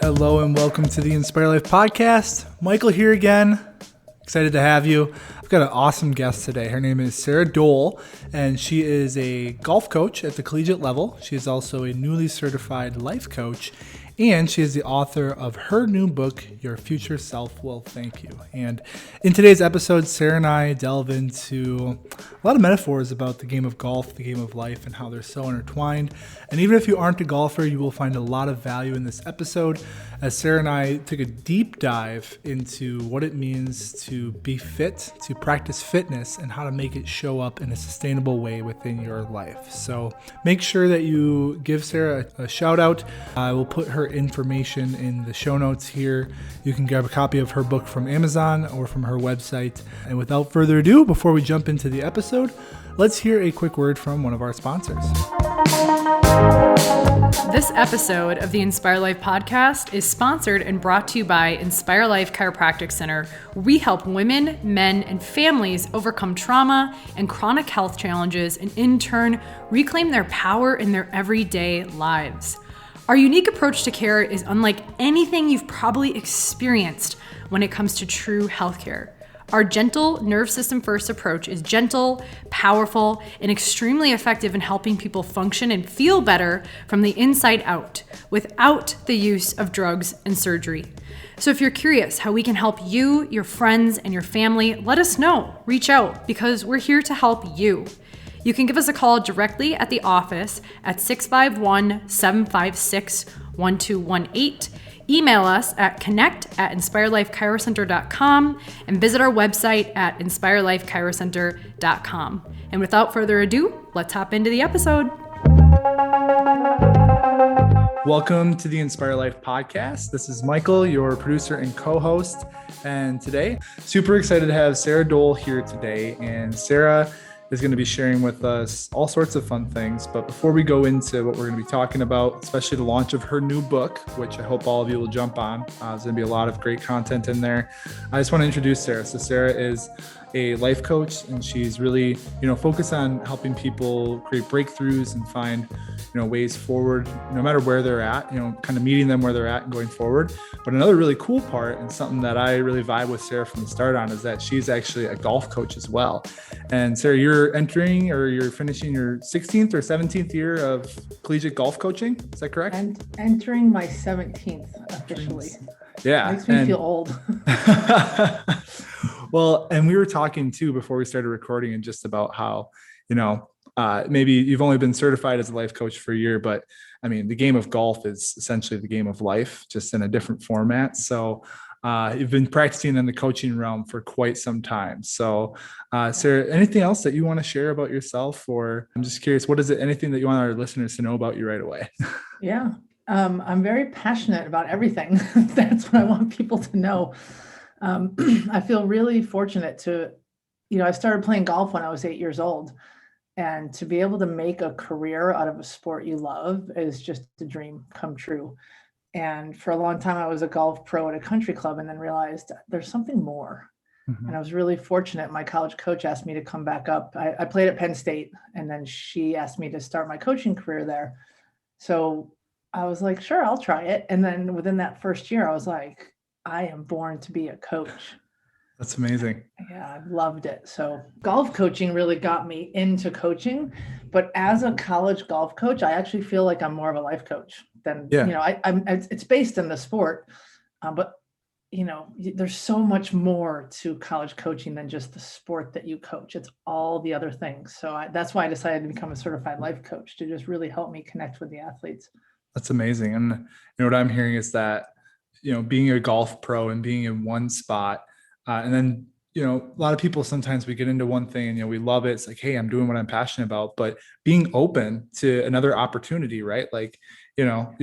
Hello and welcome to the Inspire Life podcast. Michael here again. Excited to have you. I've got an awesome guest today. Her name is Sara Doell, and she is a golf coach at the collegiate level. She is also a newly certified life coach, and she is the author of her new book, Your Future Self Will Thank You. And in today's episode, Sara and I delve into a lot of metaphors about the game of golf, the game of life, and how they're so intertwined. And even if you aren't a golfer, you will find a lot of value in this episode, as Sara and I took a deep dive into what it means to be fit, to practice fitness, and how to make it show up in a sustainable way within your life. So make sure that you give Sara a shout out. I will put her information in the show notes here. You can grab a copy of her book from Amazon or from her website. And without further ado, before we jump into the episode, let's hear a quick word from one of our sponsors. This episode of the Inspire Life podcast is sponsored and brought to you by Inspire Life Chiropractic Center. We help women, men, and families overcome trauma and chronic health challenges and in turn reclaim their power in their everyday lives. Our unique approach to care is unlike anything you've probably experienced when it comes to true healthcare. Our gentle nerve system first approach is gentle, powerful, and extremely effective in helping people function and feel better from the inside out without the use of drugs and surgery. So if you're curious how we can help you, your friends, and your family, let us know. Reach out because we're here to help you. You can give us a call directly at the office at 651-756-1218. Email us at connect@inspirelifechirocenter.com and visit our website at inspirelifechirocenter.com. And without further ado, let's hop into the episode. Welcome to the Inspire Life podcast. This is Michael, your producer and co-host. And today, super excited to have Sara Doell here today. And Sara is going to be sharing with us all sorts of fun things. But before we go into what we're going to be talking about, especially the launch of her new book, which I hope all of you will jump on. There's going to be a lot of great content in there. I just want to introduce Sara. So Sara is a life coach, and she's really, focused on helping people create breakthroughs and find, ways forward, no matter where they're at, kind of meeting them where they're at and going forward. But another really cool part, and something that I really vibe with Sara from the start on, is that she's actually a golf coach as well. And Sara, you're finishing your 16th or 17th year of collegiate golf coaching. Is that correct? I'm entering my 17th officially. Yeah. Makes me feel old. Well, and we were talking too before we started recording, and just about how, maybe you've only been certified as a life coach for a year, but I mean, the game of golf is essentially the game of life, just in a different format. So you've been practicing in the coaching realm for quite some time. So Sara, anything else that you want to share about yourself? Or I'm just curious, anything that you want our listeners to know about you right away? Yeah. I'm very passionate about everything. That's what I want people to know. I feel really fortunate to, I started playing golf when I was 8 years old, and to be able to make a career out of a sport you love is just a dream come true. And for a long time, I was a golf pro at a country club, and then realized there's something more. Mm-hmm. And I was really fortunate. My college coach asked me to come back up. I played at Penn State, and then she asked me to start my coaching career there. So I was like, sure, I'll try it. And then within that first year, I was like, I am born to be a coach. That's amazing. Yeah, I loved it. So golf coaching really got me into coaching. But as a college golf coach, I actually feel like I'm more of a life coach than, it's based in the sport. But there's so much more to college coaching than just the sport that you coach. It's all the other things. So that's why I decided to become a certified life coach, to just really help me connect with the athletes. That's amazing. And what I'm hearing is that, being a golf pro and being in one spot, and then, a lot of people, sometimes we get into one thing and, we love it. It's like, hey, I'm doing what I'm passionate about, but being open to another opportunity, right? Like, I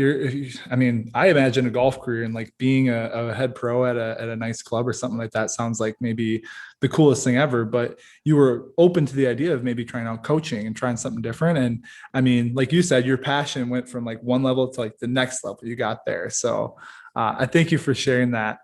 imagine a golf career and like being a head pro at a nice club or something like that sounds like maybe the coolest thing ever, but you were open to the idea of maybe trying out coaching and trying something different. And I mean, like you said, your passion went from like one level to like the next level you got there. So I thank you for sharing that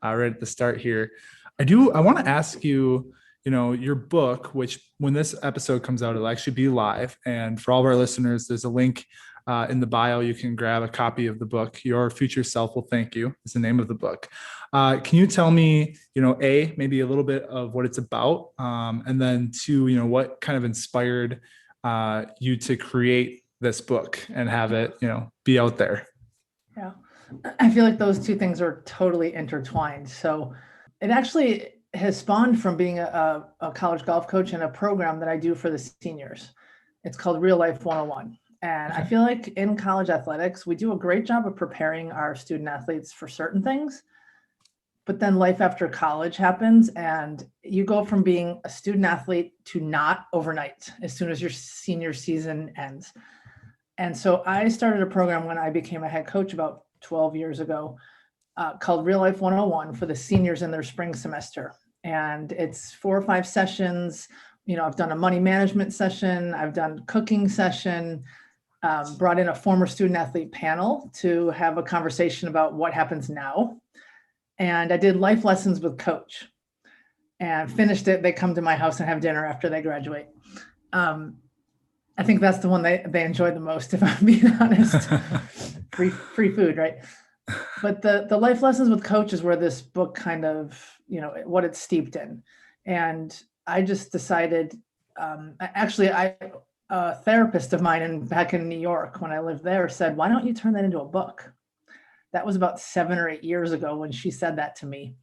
right at the start here. I want to ask you, your book, which when this episode comes out, it'll actually be live. And for all of our listeners, there's a link In the bio, you can grab a copy of the book. Your Future Self Will Thank You is the name of the book. Can you tell me, A, maybe a little bit of what it's about, and then two, what kind of inspired you to create this book and have it, be out there? Yeah. I feel like those two things are totally intertwined. So it actually has spawned from being a college golf coach in a program that I do for the seniors. It's called Real Life 101. And I feel like in college athletics, we do a great job of preparing our student athletes for certain things. But then life after college happens, and you go from being a student athlete to not overnight as soon as your senior season ends. And so I started a program when I became a head coach about 12 years ago called Real Life 101 for the seniors in their spring semester. And it's 4 or 5 sessions. I've done a money management session. I've done cooking session, brought in a former student athlete panel to have a conversation about what happens now. And I did life lessons with Coach and finished it. They come to my house and have dinner after they graduate. I think that's the one they enjoy the most, if I'm being honest. free food, right? But the life lessons with Coach is where this book kind of, what it's steeped in. And I just decided, a therapist of mine back in New York when I lived there said, why don't you turn that into a book? That was about 7 or 8 years ago when she said that to me.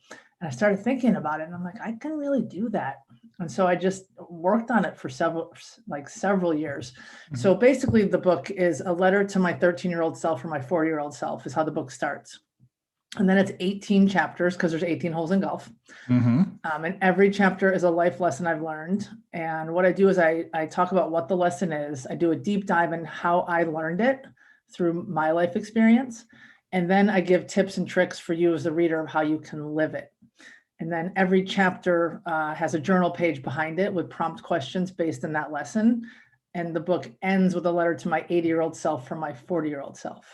And I started thinking about it, and I'm like, I can really do that. And so I just worked on it for several years. Mm-hmm. So basically the book is a letter to my 13-year-old self or my 4-year-old self is how the book starts. And then it's 18 chapters because there's 18 holes in golf. Mm-hmm. And every chapter is a life lesson I've learned. And what I do is I talk about what the lesson is. I do a deep dive in how I learned it through my life experience. And then I give tips and tricks for you as the reader of how you can live it. And then every chapter has a journal page behind it with prompt questions based on that lesson. And the book ends with a letter to my 80-year-old self from my 40-year-old self.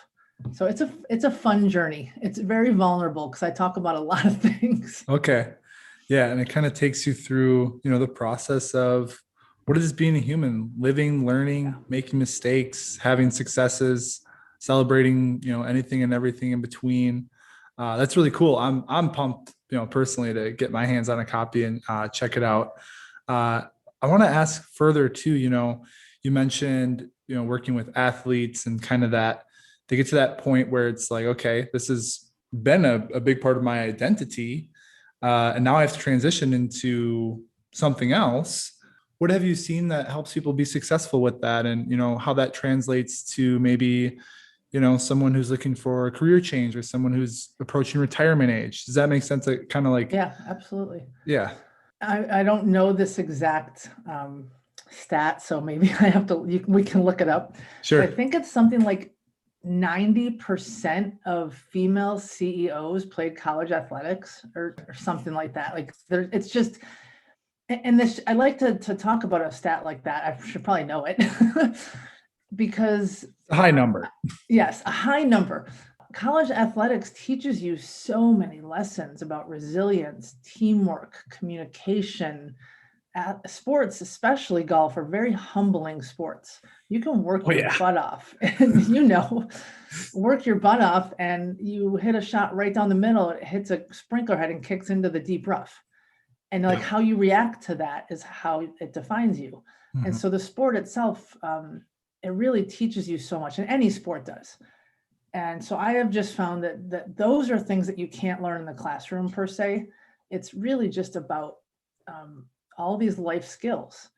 So it's a fun journey. It's very vulnerable because I talk about a lot of things. Okay. Yeah. And it kind of takes you through, the process of what is being a human, living, learning, making mistakes, having successes, celebrating, anything and everything in between. That's really cool. I'm pumped, personally to get my hands on a copy and check it out. I want to ask further too, you mentioned, working with athletes and kind of that, they get to that point where it's like, okay, this has been a big part of my identity. And now I have to transition into something else. What have you seen that helps people be successful with that? And, how that translates to maybe, someone who's looking for a career change or someone who's approaching retirement age. Does that make sense? Like, kind of like, yeah, absolutely. Yeah. I don't know this exact stat, so maybe we can look it up. Sure. I think it's something like 90% of female CEOs played college athletics or something like that. Like it's just, and this, I like to talk about a stat like that. I should probably know it because a high number. Yes, a high number. College athletics teaches you so many lessons about resilience, teamwork, communication. Sports, especially golf, are very humbling sports. You can work your butt off and, work your butt off and you hit a shot right down the middle. It hits a sprinkler head and kicks into the deep rough. And how you react to that is how it defines you. Mm-hmm. And so the sport itself, it really teaches you so much, and any sport does. And so I have just found that those are things that you can't learn in the classroom per se. It's really just about all these life skills.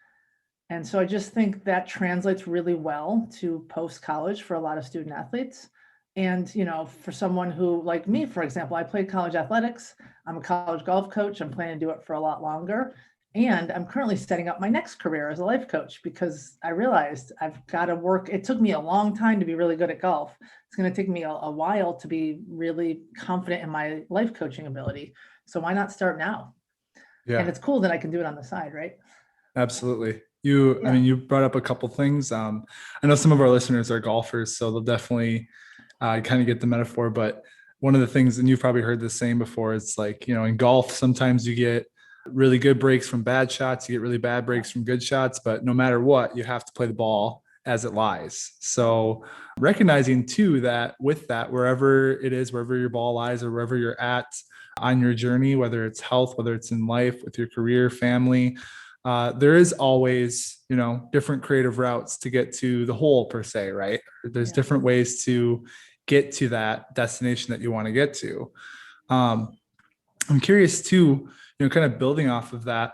And so I just think that translates really well to post-college for a lot of student athletes. And, for someone who, like me, for example, I played college athletics. I'm a college golf coach. I'm planning to do it for a lot longer. And I'm currently setting up my next career as a life coach because I realized I've got to work. It took me a long time to be really good at golf. It's going to take me a while to be really confident in my life coaching ability. So why not start now? Yeah. And it's cool that I can do it on the side, right? Absolutely. You brought up a couple things. I know some of our listeners are golfers, so they'll definitely kind of get the metaphor. But one of the things, and you've probably heard the same before, it's like, in golf, sometimes you get really good breaks from bad shots, you get really bad breaks from good shots, but no matter what, you have to play the ball. as it lies. So recognizing too that with that, wherever it is, wherever your ball lies or wherever you're at on your journey, whether it's health, whether it's in life, with your career, family, there is always, different creative routes to get to the whole per se, right? There's different ways to get to that destination that you want to get to. I'm curious too, kind of building off of that,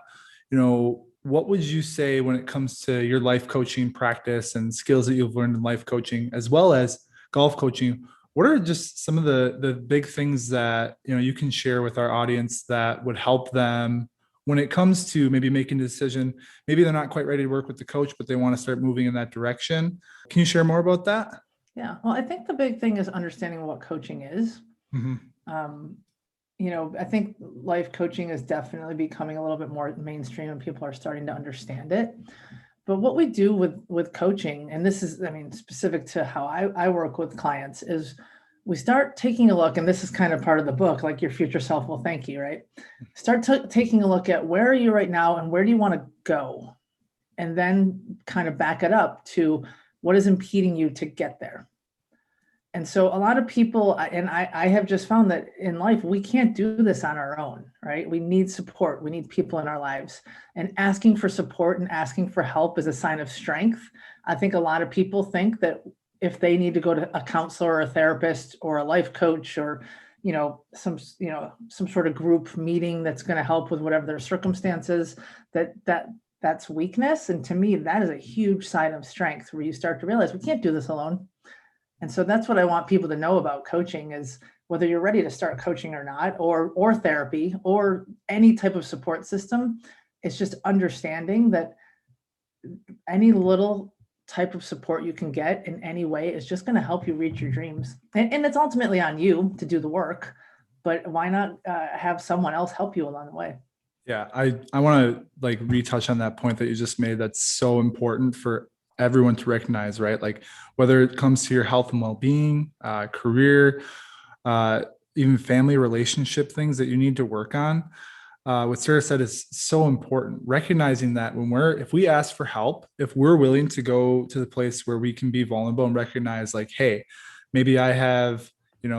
what would you say when it comes to your life coaching practice and skills that you've learned in life coaching, as well as golf coaching? What are just some of the big things that, you can share with our audience that would help them when it comes to maybe making a decision? Maybe they're not quite ready to work with the coach, but they want to start moving in that direction. Can you share more about that? Yeah. Well, I think the big thing is understanding what coaching is. Mm-hmm. I think life coaching is definitely becoming a little bit more mainstream and people are starting to understand it. But what we do with coaching, and this is, specific to how I work with clients, is we start taking a look, and this is kind of part of the book, like your future self will thank you, right? Start taking a look at where are you right now and where do you want to go? And then kind of back it up to what is impeding you to get there. And so a lot of people, and I have just found that in life, we can't do this on our own, right? We need support. We need people in our lives. And asking for support and asking for help is a sign of strength. I think a lot of people think that if they need to go to a counselor or a therapist or a life coach or, some sort of group meeting that's going to help with whatever their circumstances, that's weakness. And to me, that is a huge sign of strength where you start to realize we can't do this alone. And so that's what I want people to know about coaching is whether you're ready to start coaching or not, or therapy or any type of support system, it's just understanding that any little type of support you can get in any way is just going to help you reach your dreams. And it's ultimately on you to do the work, but why not have someone else help you along the way? Yeah, I want to retouch on that point that you just made. That's so important for everyone to recognize, right? Like whether it comes to your health and well-being, career, even family relationship things that you need to work on. What Sarah said is so important. Recognizing that if we ask for help, if we're willing to go to the place where we can be vulnerable and recognize like, hey, maybe I have,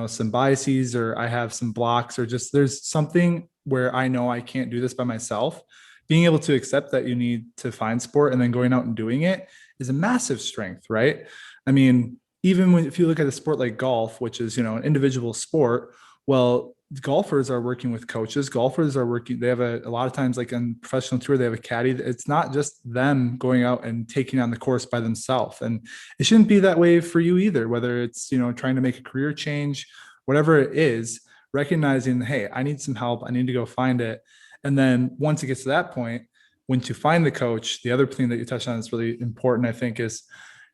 some biases or I have some blocks or just there's something where I know I can't do this by myself. Being able to accept that you need to find support and then going out and doing it is a massive strength, right? Even if you look at a sport like golf, which is, an individual sport, well, golfers are working with coaches. Golfers are working, they have a lot of times, like on professional tour, they have a caddy. It's not just them going out and taking on the course by themselves. And it shouldn't be that way for you either, whether it's, trying to make a career change, whatever it is, recognizing, hey, I need some help. I need to go find it. And then once it gets to that point, once you find the coach, the other thing that you touched on is really important, I think, is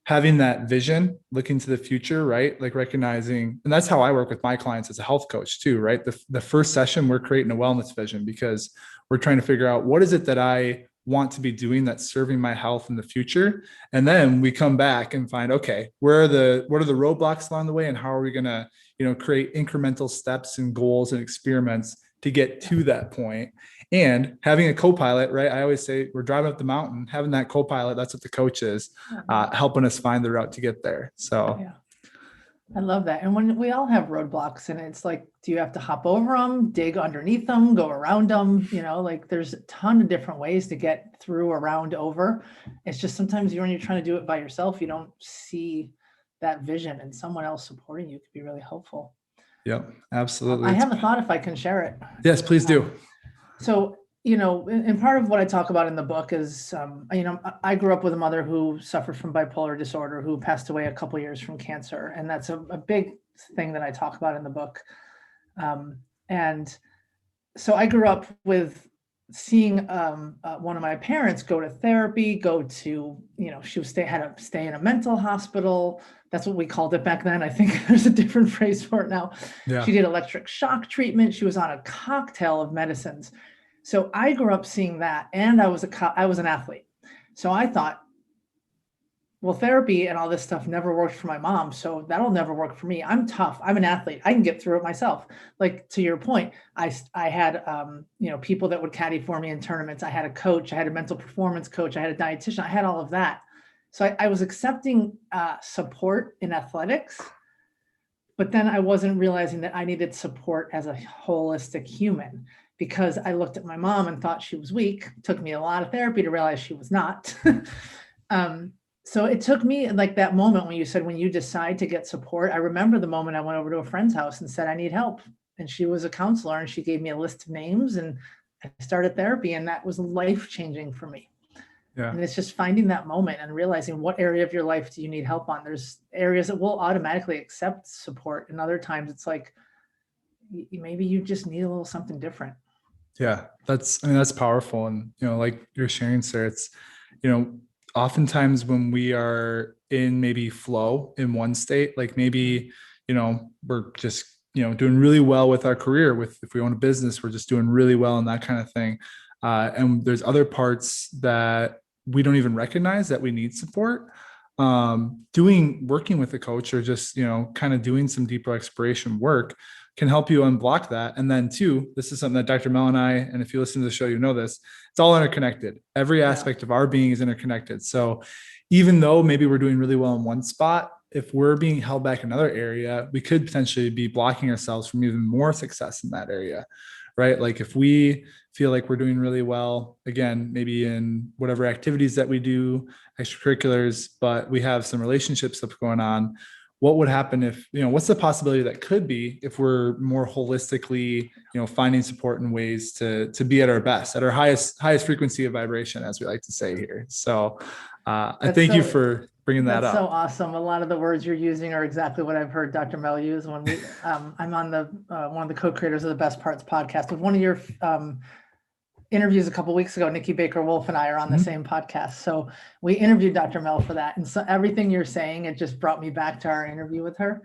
having that vision, looking to the future, right? Like recognizing, and that's how I work with my clients as a health coach too, right? The first session, we're creating a wellness vision because we're trying to figure out what is it that I want to be doing that's serving my health in the future. And then we come back and find, okay, what are the roadblocks along the way? And how are we going to, create incremental steps and goals and experiments to get to that point? And having a co-pilot, right? I always say we're driving up the mountain, having that co-pilot, that's what the coach is, helping us find the route to get there. So yeah, I love that. And when we all have roadblocks and it's like, do you have to hop over them, dig underneath them, go around them? There's a ton of different ways to get through, around, over. It's just sometimes when you're trying to do it by yourself, you don't see that vision, and someone else supporting you could be really helpful. Yep, absolutely. I have a thought if I can share it. Yes, please do. So, and part of what I talk about in the book is, I grew up with a mother who suffered from bipolar disorder, who passed away a couple of years from cancer. And that's a big thing that I talk about in the book. And so I grew up with seeing one of my parents go to therapy, go to, she had to stay in a mental hospital. That's what we called it back then. I think there's a different phrase for it now. Yeah. She did electric shock treatment. She was on a cocktail of medicines. So I grew up seeing that, and I was an athlete. So I thought, well, therapy and all this stuff never worked for my mom, so that'll never work for me. I'm tough. I'm an athlete. I can get through it myself. Like to your point, I had people that would caddy for me in tournaments. I had a coach. I had a mental performance coach. I had a dietitian. I had all of that. So I was accepting support in athletics, but then I wasn't realizing that I needed support as a holistic human, because I looked at my mom and thought she was weak. It took me a lot of therapy to realize she was not. So it took me like that moment when you said, when you decide to get support, I remember the moment I went over to a friend's house and said, I need help. And she was a counselor and she gave me a list of names and I started therapy, and that was life-changing for me. Yeah. And it's just finding that moment and realizing what area of your life do you need help on. There's areas that will automatically accept support. And other times it's like, maybe you just need a little something different. Yeah. That's powerful. And, like you're sharing, Sarah, it's, oftentimes when we are in maybe flow in one state, like maybe, we're just, doing really well with our career, if we own a business, we're just doing really well and that kind of thing. And there's other parts that we don't even recognize that we need support. Working with a coach, or just, kind of doing some deeper exploration work, can help you unblock that. And then two, this is something that Dr. Mel and I, and if you listen to the show, this, it's all interconnected. Every aspect of our being is interconnected. So even though maybe we're doing really well in one spot, if we're being held back in another area, we could potentially be blocking ourselves from even more success in that area, right? Like if we feel like we're doing really well, again, maybe in whatever activities that we do, extracurriculars, but we have some relationship stuff going on, what would happen if, what's the possibility that could be if we're more holistically, finding support in ways to be at our best, at our highest frequency of vibration, as we like to say here. So I thank you for bringing that up. That's so awesome. A lot of the words you're using are exactly what I've heard Dr. Mel use when I'm on one of the co-creators of the Best Parts podcast. With one of your interviews a couple of weeks ago, Nikki Baker Wolf and I are on the same podcast. So we interviewed Dr. Mel for that. And so everything you're saying, it just brought me back to our interview with her.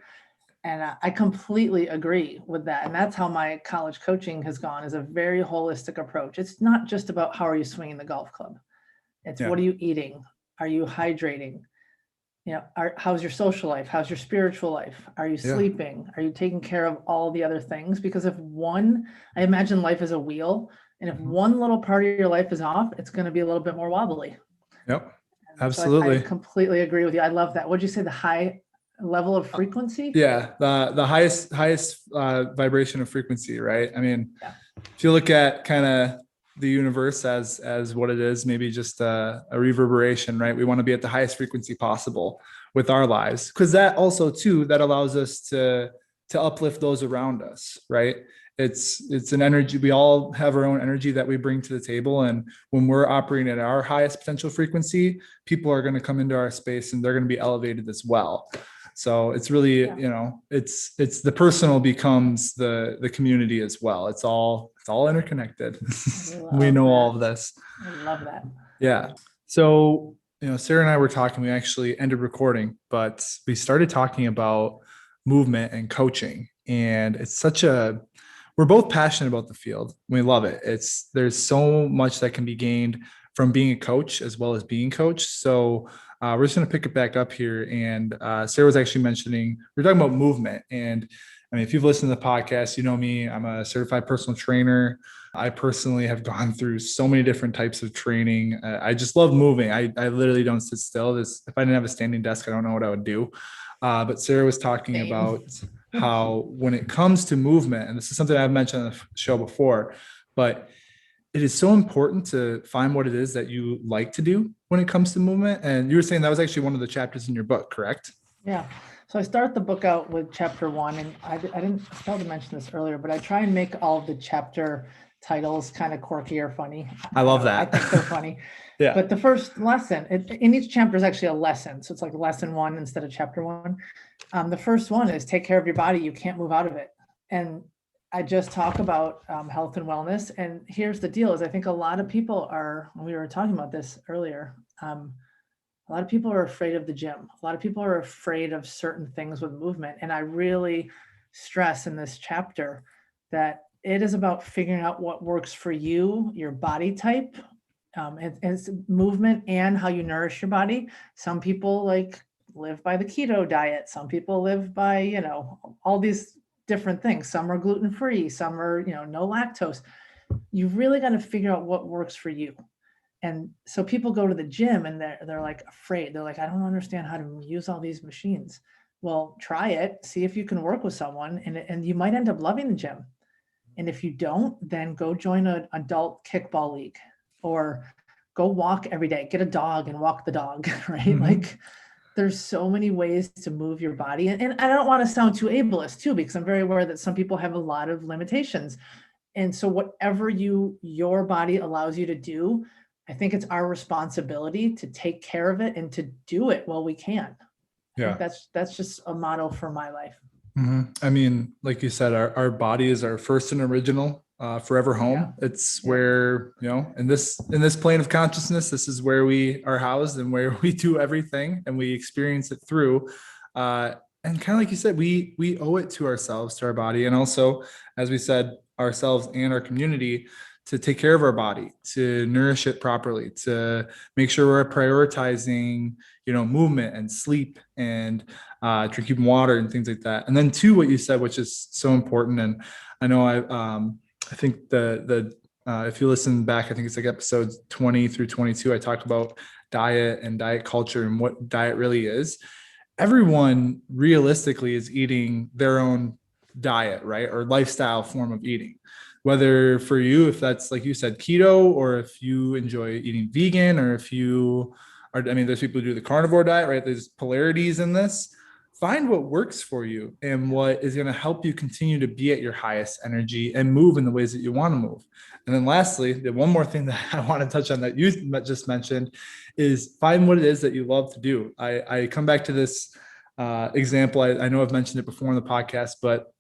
And I completely agree with that. And that's how my college coaching has gone, is a very holistic approach. It's not just about how are you swinging the golf club. It's what are you eating? Are you hydrating? How's your social life? How's your spiritual life? Are you sleeping? Are you taking care of all the other things? Because I imagine life is a wheel. And if one little part of your life is off, it's going to be a little bit more wobbly. Yep. Absolutely. So I completely agree with you. I love that. What'd you say? The high level of frequency? Yeah. The highest vibration of frequency, right? I mean, if you look at kind of the universe as what it is, maybe just a reverberation, right? We want to be at the highest frequency possible with our lives, because that also too, that allows us to uplift those around us, right? It's an energy. We all have our own energy that we bring to the table. And when we're operating at our highest potential frequency, people are going to come into our space and they're going to be elevated as well. So it's really, it's the personal becomes the community as well. It's all interconnected. We know all of this. I love that. Yeah. So, Sarah and I were talking, we actually ended recording, but we started talking about movement and coaching. And it's we're both passionate about the field. We love it. There's so much that can be gained from being a coach as well as being coached. So we're just going to pick it back up here. And Sarah was actually mentioning, we're talking about movement. And I mean, if you've listened to the podcast, you know me, I'm a certified personal trainer. I personally have gone through so many different types of training. I just love moving. I literally don't sit still. If I didn't have a standing desk, I don't know what I would do. But Sarah was talking about how when it comes to movement, and this is something I've mentioned on the show before, but it is so important to find what it is that you like to do when it comes to movement. And you were saying that was actually one of the chapters in your book, correct? Yeah. So I start the book out with chapter 1, and I failed to mention this earlier, but I try and make all of the chapter titles kind of quirky or funny. I love that. I think they're funny. Yeah. But the first lesson in each chapter is actually a lesson. So it's like lesson 1 instead of chapter 1. The first one is take care of your body. You can't move out of it. And I just talk about health and wellness. And here's the deal is I think a lot of people we were talking about this earlier. A lot of people are afraid of the gym. A lot of people are afraid of certain things with movement. And I really stress in this chapter that it is about figuring out what works for you, your body type, it's movement and how you nourish your body. Some people live by the keto diet. Some people live by, all these different things. Some are gluten-free, some are, no lactose. You've really got to figure out what works for you. And so people go to the gym and they're like afraid. They're like, I don't understand how to use all these machines. Well, try it, see if you can work with someone, and you might end up loving the gym. And if you don't, then go join an adult kickball league, or go walk every day, get a dog and walk the dog, right? Mhm. Like, there's so many ways to move your body. And I don't want to sound too ableist too, because I'm very aware that some people have a lot of limitations. And so whatever your body allows you to do, I think it's our responsibility to take care of it and to do it while we can. I think Yeah. that's just a motto for my life. I mean, like you said, our body is our first and original forever Yeah. home. It's Yeah. where, in this plane of consciousness, this is where we are housed and where we do everything and we experience it through. And kind of like you said, we owe it to ourselves, to our body, and also, as we said, ourselves and our community, to take care of our body, to nourish it properly, to make sure we're prioritizing, movement and sleep and drinking water and things like that. And then two, what you said, which is so important. And I know I think the if you listen back, I think it's like episodes 20 through 22, I talked about diet and diet culture and what diet really is. Everyone realistically is eating their own diet, right? Or lifestyle form of eating. Whether for you, if that's like you said, keto, or if you enjoy eating vegan, or if you are, I mean, there's people who do the carnivore diet, right? There's polarities in this. Find what works for you and what is going to help you continue to be at your highest energy and move in the ways that you want to move. And then lastly, the one more thing that I want to touch on that you just mentioned is find what it is that you love to do. I come back to this example. I know I've mentioned it before in the podcast, but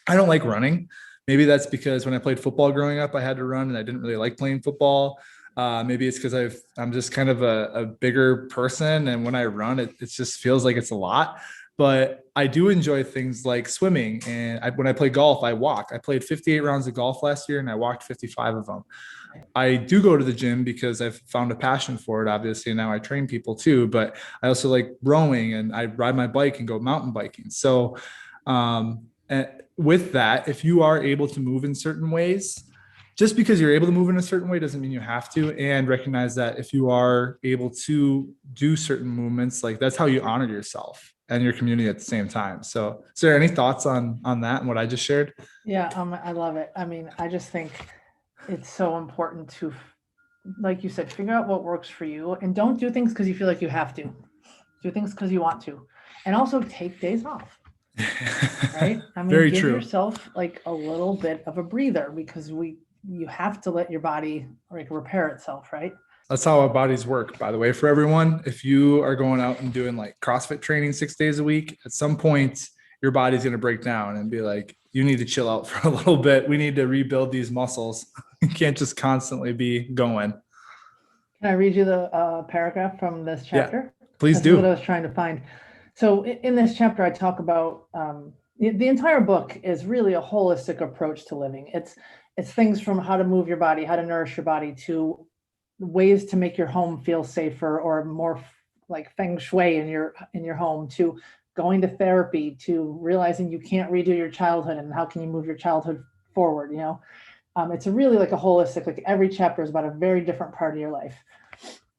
I don't like running. Maybe that's because when I played football growing up, I had to run and I didn't really like playing football. Maybe it's because I'm just kind of a bigger person. And when I run, it just feels like it's a lot. But I do enjoy things like swimming. And when I play golf, I walk. I played 58 rounds of golf last year and I walked 55 of them. I do go to the gym because I've found a passion for it, obviously. And now I train people too, but I also like rowing and I ride my bike and go mountain biking. So, and with that, if you are able to move in certain ways, just because you're able to move in a certain way doesn't mean you have to. And recognize that if you are able to do certain movements, like that's how you honor yourself and your community at the same time. So, is there any thoughts on that and what I just shared? Yeah, I love it. I mean, I just think it's so important to, like you said, figure out what works for you, and don't do things because you feel like you have to. Do things because you want to, and also take days off. Right? I mean, Very give true. yourself like a little bit of a breather, because you have to let your body like repair itself, right? That's how our bodies work, by the way, for everyone. If you are going out and doing like CrossFit training 6 days a week, at some point, your body's going to break down and be like, you need to chill out for a little bit. We need to rebuild these muscles. You can't just constantly be going. Can I read you the paragraph from this Yeah, chapter? please This is what I do. was trying to find. So in this chapter, I talk about the entire book is really a holistic approach to living. It's things from how to move your body, how to nourish your body, to ways to make your home feel safer or more like feng shui in your home, to going to therapy, to realizing you can't redo your childhood and how can you move your childhood forward. It's a really like a holistic, like every chapter is about a very different part of your life.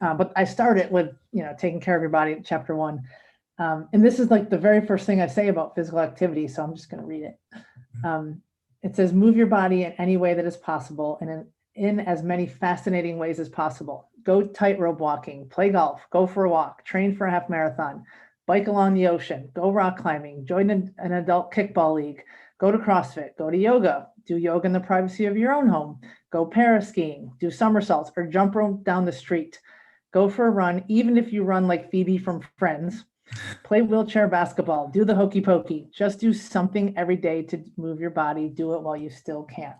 But I started with taking care of your body, chapter 1. And this is like the very first thing I say about physical activity, so I'm just going to read it. It says, move your body in any way that is possible and in as many fascinating ways as possible. Go tightrope walking, play golf, go for a walk, train for a half marathon, bike along the ocean, go rock climbing, join an adult kickball league, go to CrossFit, go to yoga, do yoga in the privacy of your own home, go paraskiing, do somersaults or jump rope down the street, go for a run, even if you run like Phoebe from Friends, play wheelchair basketball, do the hokey pokey, just do something every day to move your body, do it while you still can.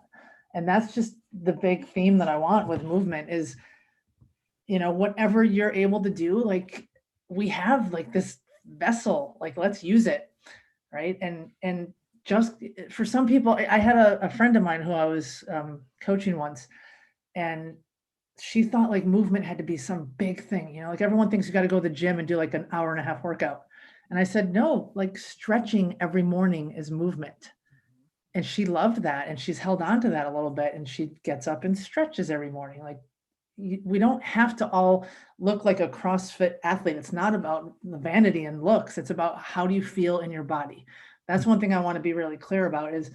And that's just the big theme that I want with movement is, whatever you're able to do, like we have like this vessel, like let's use it. Right. And just for some people, I had a friend of mine who I was coaching once, and she thought like movement had to be some big thing, like everyone thinks you got to go to the gym and do like an hour and a half workout. And I said, no, like stretching every morning is movement. And she loved that. And she's held on to that a little bit. And she gets up and stretches every morning. Like we don't have to all look like a CrossFit athlete. It's not about the vanity and looks. It's about how do you feel in your body. That's one thing I want to be really clear about is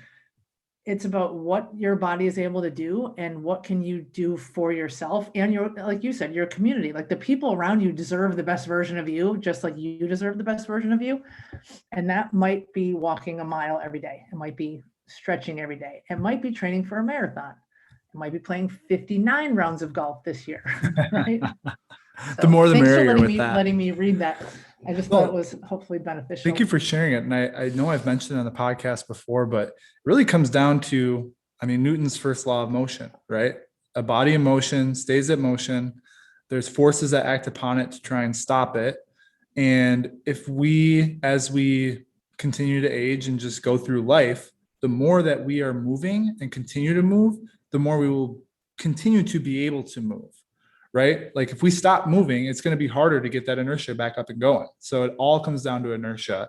it's about what your body is able to do and what can you do for yourself and your, like you said, your community. Like the people around you deserve the best version of you, just like you deserve the best version of you. And that might be walking a mile every day. It might be stretching every day. It might be training for a marathon. It might be playing 59 rounds of golf this year, right? So The more the thanks merrier for with that. letting me read that. I just thought it was hopefully beneficial. Thank you for sharing it. And I know I've mentioned it on the podcast before, but it really comes down to, I mean, Newton's first law of motion, right? A body in motion stays in motion. There's forces that act upon it to try and stop it. And if we, as we continue to age and just go through life, the more that we are moving and continue to move, the more we will continue to be able to move, right? Like if we stop moving, it's going to be harder to get that inertia back up and going. So it all comes down to inertia.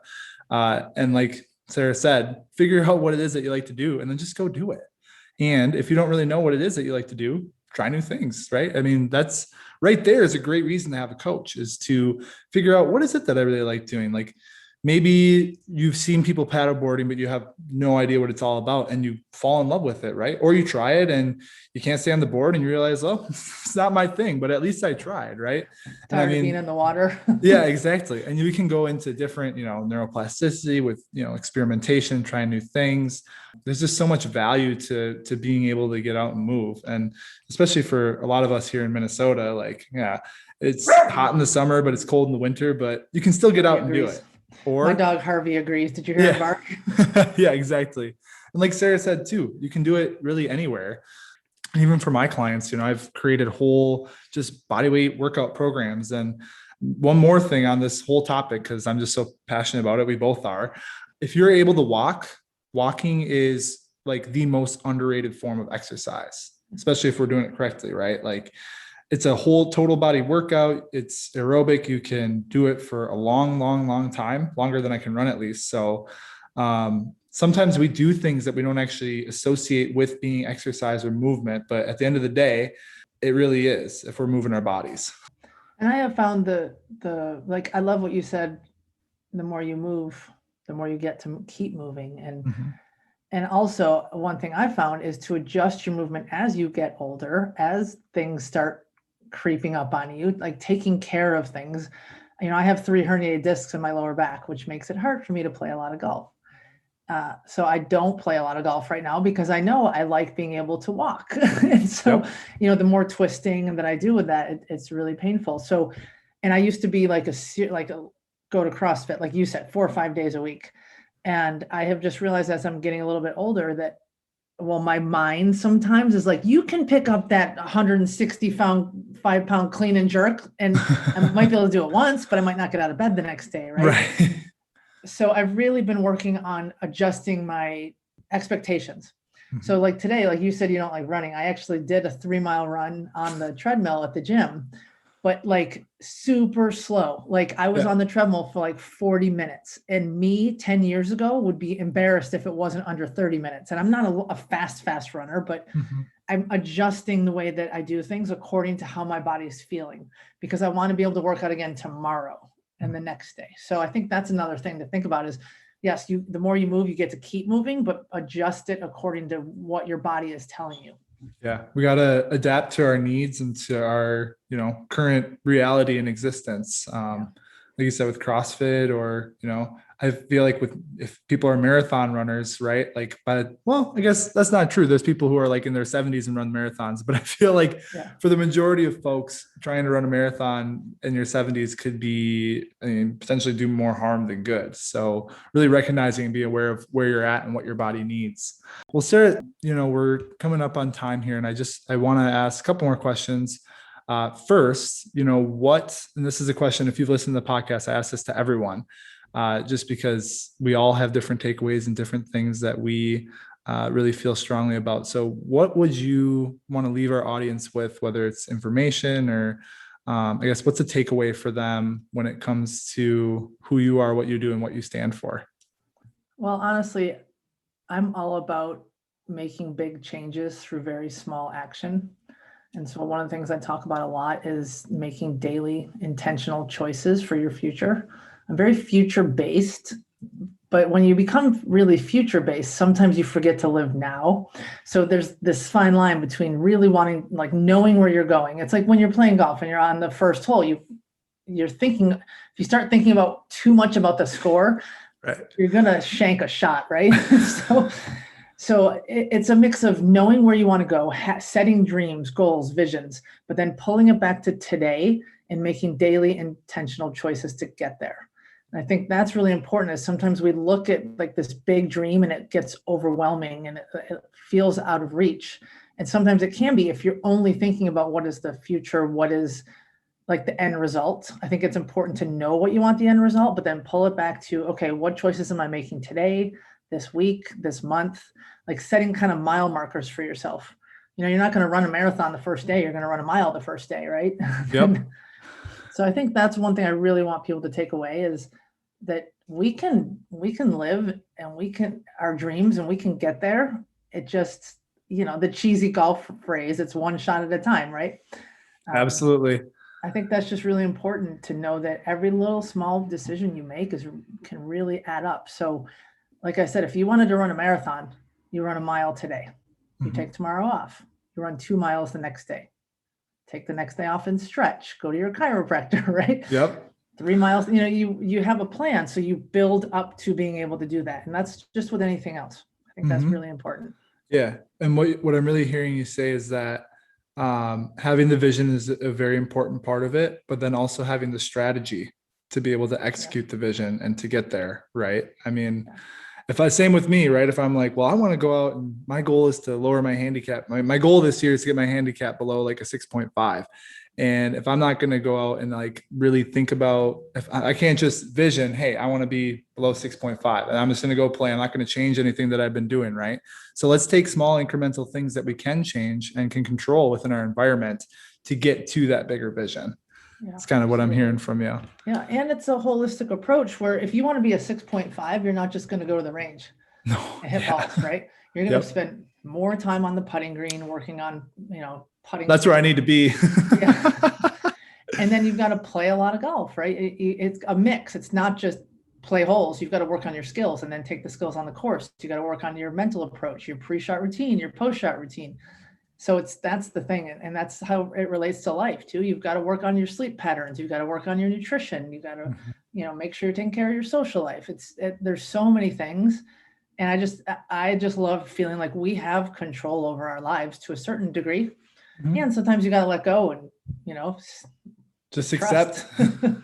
And like Sara said, figure out what it is that you like to do and then just go do it. And if you don't really know what it is that you like to do, try new things, right? I mean, that's right there is a great reason to have a coach, is to figure out what is it that I really like doing. Like maybe you've seen people paddleboarding, but you have no idea what it's all about and you fall in love with it, right? Or you try it and you can't stay on the board and you realize, oh, it's not my thing, but at least I tried, right? And I mean, being in the water. Yeah, exactly. And we can go into different, neuroplasticity with, experimentation, trying new things. There's just so much value to being able to get out and move. And especially for a lot of us here in Minnesota, like, yeah, it's hot in the summer, but it's cold in the winter, but you can still get out and do it. Or my dog Harvey agrees. Did you hear him bark? Yeah, exactly. And like Sara said too, you can do it really anywhere. And even for my clients, I've created whole just body weight workout programs. And one more thing on this whole topic, because I'm just so passionate about it. We both are. If you're able to walking is like the most underrated form of exercise, especially if we're doing it correctly, right? Like it's a whole total body workout. It's aerobic. You can do it for a long, long, long time, longer than I can run at least. So sometimes we do things that we don't actually associate with being exercise or movement, but at the end of the day, it really is if we're moving our bodies. And I have found like, I love what you said, the more you move, the more you get to keep moving. And also one thing I found is to adjust your movement as you get older, as things start creeping up on you, like taking care of things. I have 3 herniated discs in my lower back, which makes it hard for me to play a lot of golf. So I don't play a lot of golf right now because I know I like being able to walk. And so, the more twisting that I do with that, it's really painful. So, and I used to be go to CrossFit, like you said, 4 or 5 days a week. And I have just realized as I'm getting a little bit older that, well, my mind sometimes is like, you can pick up that 165-pound clean and jerk, and I might be able to do it once, but I might not get out of bed the next day. Right. So I've really been working on adjusting my expectations. Mm-hmm. So like today, like you said, you don't like running. I actually did a 3-mile run on the treadmill at the gym, but like super slow. Like I was on the treadmill for like 40 minutes, and me 10 years ago would be embarrassed if it wasn't under 30 minutes. And I'm not a fast runner, but I'm adjusting the way that I do things according to how my body's feeling, because I want to be able to work out again tomorrow and the next day. So I think that's another thing to think about is, yes, the more you move, you get to keep moving, but adjust it according to what your body is telling you. Yeah, we got to adapt to our needs and to our, current reality and existence. Like you said, with CrossFit, or, I feel like if people are marathon runners, right? Like, I guess that's not true. There's people who are like in their 70s and run marathons, but I feel like for the majority of folks, trying to run a marathon in your 70s could be, potentially do more harm than good. So really recognizing and be aware of where you're at and what your body needs. Well, Sara, we're coming up on time here, and I want to ask a couple more questions. First, and this is a question, if you've listened to the podcast, I ask this to everyone, just because we all have different takeaways and different things that we really feel strongly about. So what would you want to leave our audience with, whether it's information or I guess what's a takeaway for them when it comes to who you are, what you do, and what you stand for? Well, honestly, I'm all about making big changes through very small action. And so one of the things I talk about a lot is making daily intentional choices for your future. I'm very future based, but when you become really future based, sometimes you forget to live now. So there's this fine line between really wanting, like knowing where you're going. It's like when you're playing golf and you're on the first hole, you're thinking, if you start thinking about too much about the score, Right. you're going to shank a shot, right? So it's a mix of knowing where you want to go, setting dreams, goals, visions, but then pulling it back to today and making daily intentional choices to get there. And I think that's really important, is sometimes we look at like this big dream and it gets overwhelming and it feels out of reach. And sometimes it can be if you're only thinking about what is the future, what is like the end result. I think it's important to know what you want the end result, but then pull it back to, okay, what choices am I making today, this week, this month, like setting kind of mile markers for yourself. You're not going to run a marathon the first day. You're going to run a mile the first day, right? Yep. So I think that's one thing I really want people to take away, is that we can live and we can our dreams and we can get there. It just, the cheesy golf phrase, it's one shot at a time, right? Absolutely. I think that's just really important to know that every little small decision you make can really add up. So like I said, if you wanted to run a marathon, you run a mile today. You take tomorrow off. You run 2 miles the next day. Take the next day off and stretch. Go to your chiropractor, right? Yep. 3 miles. You have a plan, so you build up to being able to do that. And that's just with anything else. I think that's really important. Yeah. And what I'm really hearing you say is that having the vision is a very important part of it, but then also having the strategy to be able to execute the vision and to get there. Right. I mean, same with me, right? If I'm like, well, I want to go out and my goal is to lower my handicap. My goal this year is to get my handicap below like a 6.5. And if I'm not going to go out and like really think about, if I can't just vision, hey, I want to be below 6.5 and I'm just going to go play. I'm not going to change anything that I've been doing. Right. So let's take small incremental things that we can change and can control within our environment to get to that bigger vision. Yeah, it's kind of what I'm hearing from you. Yeah. And it's a holistic approach where if you want to be a 6.5, you're not just going to go to the range and hit balls, right? You're going to spend more time on the putting green, working on, putting. That's where I need to be. Yeah. And then you've got to play a lot of golf, right? It's a mix. It's not just play holes. You've got to work on your skills and then take the skills on the course. You got to work on your mental approach, your pre-shot routine, your post-shot routine. So that's the thing. And that's how it relates to life too. You've got to work on your sleep patterns. You've got to work on your nutrition. You've got to, make sure you're taking care of your social life. There's so many things. And I just love feeling like we have control over our lives to a certain degree. And sometimes you got to let go and, just accept,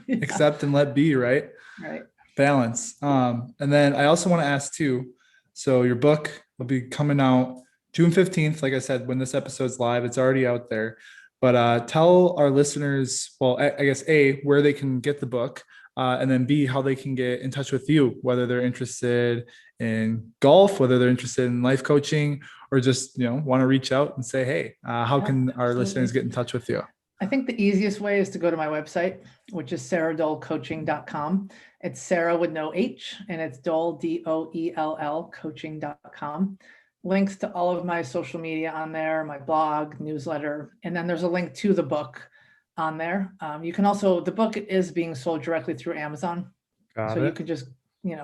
accept and let be, right? Right. Balance. And then I also want to ask too, so your book will be coming out June 15th. Like I said, when this episode's live, it's already out there, but tell our listeners, well, I guess A, where they can get the book, and then B, how they can get in touch with you, whether they're interested in golf, whether they're interested in life coaching, or just, want to reach out and say, hey, how can our listeners get in touch with you? I think the easiest way is to go to my website, which is saradoellcoaching.com. It's Sara with no H, and it's Doell, Doell, coaching.com. Links to all of my social media on there, my blog, newsletter, and then there's a link to the book on there. You can also, the book is being sold directly through Amazon. You could just,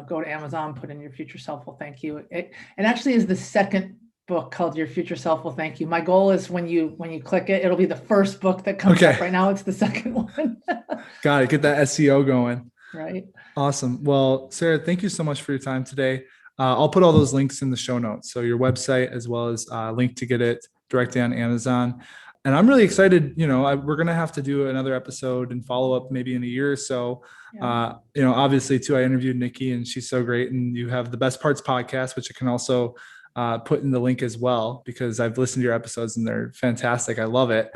go to Amazon, put in Your Future Self Will Thank You. It actually is the second book called Your Future Self Will Thank You. My goal is when you click it, it'll be the first book that comes up. Right now it's the second one. Got it. Get that SEO going. Right. Awesome. Well, Sara, thank you so much for your time today. I'll put all those links in the show notes. So your website, as well as a link to get it directly on Amazon. And I'm really excited. We're going to have to do another episode and follow up maybe in a year or so. Yeah. Obviously too, I interviewed Nikki and she's so great. And you have the Best Parts podcast, which I can also put in the link as well, because I've listened to your episodes and they're fantastic. I love it.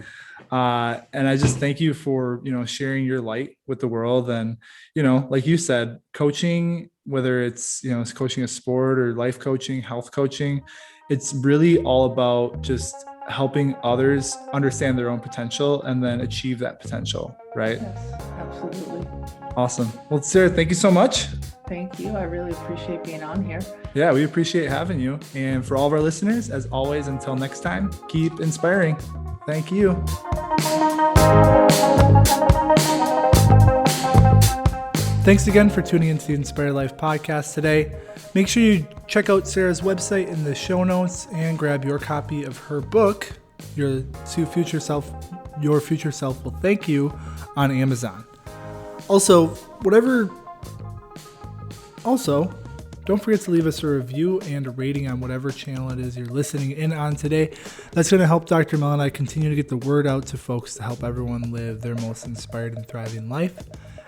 And I just thank you for, sharing your light with the world. And, like you said, coaching, whether it's, it's coaching a sport or life coaching, health coaching, it's really all about just helping others understand their own potential and then achieve that potential. Right. Yes, absolutely. Awesome. Well, Sara, thank you so much. Thank you. I really appreciate being on here. Yeah, we appreciate having you. And for all of our listeners, as always, until next time, keep inspiring. Thank you. Thanks again for tuning into the Inspire Life podcast today. Make sure you check out Sarah's website in the show notes and grab your copy of her book, Your Future Self Will Thank You, on Amazon. Also, don't forget to leave us a review and a rating on whatever channel it is you're listening in on today. That's going to help Dr. Mel and I continue to get the word out to folks to help everyone live their most inspired and thriving life.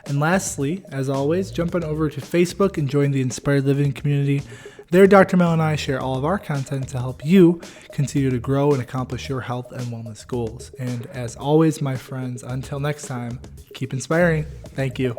And lastly, as always, jump on over to Facebook and join the Inspired Living community. There, Dr. Mel and I share all of our content to help you continue to grow and accomplish your health and wellness goals. And as always, my friends, until next time, keep inspiring. Thank you.